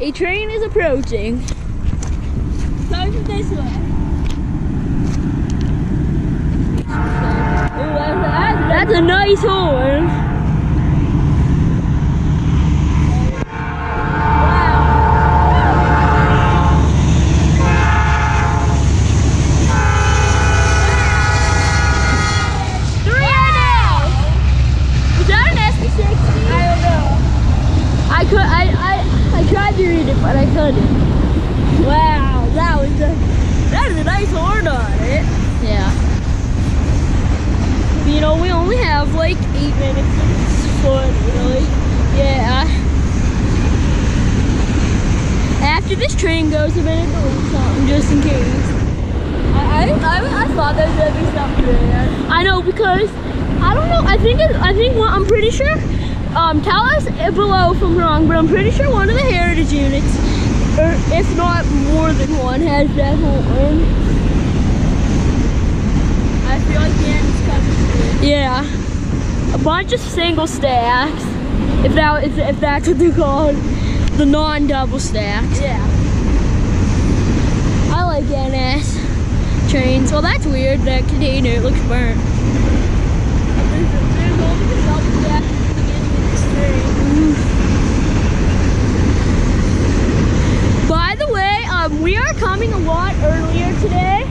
A train is approaching. Coming this way. Ooh, that's a nice horn. I tried to read it, but I couldn't. Wow, that is a nice horn on it. Yeah. You know, we only have like 8 minutes. It's fun, really. Yeah. After this train goes, I'm gonna delete something just in case. I thought there was gonna be something there. I know, because I don't know. I'm pretty sure. Tell us below if I'm wrong, but I'm pretty sure one of the heritage units, or if not more than one, has that horn. I feel like the end is coming soon. Yeah, a bunch of single stacks, if that's what they're called, the non-double stacks. Yeah. I like NS trains. Well, that's weird. That container, it looks burnt. There's only the double stack. By the way, we are coming a lot earlier today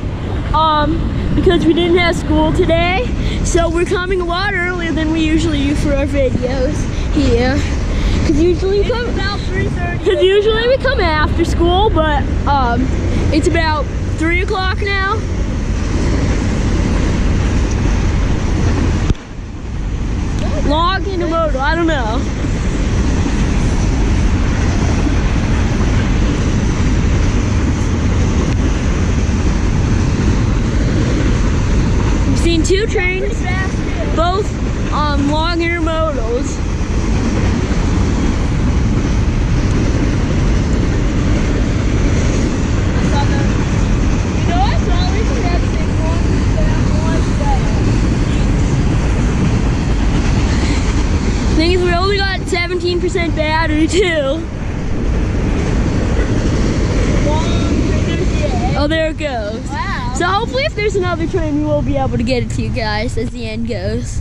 because we didn't have school today, so we're coming a lot earlier than we usually do for our videos here. Because usually we come after school, but it's about 3 o'clock now. Log Intermodal, I don't know. We've seen 2 trains, both long intermodals. Thing is, we only got 17% battery too. Oh, there it goes. Wow. So hopefully if there's another train, we will be able to get it to you guys as the end goes.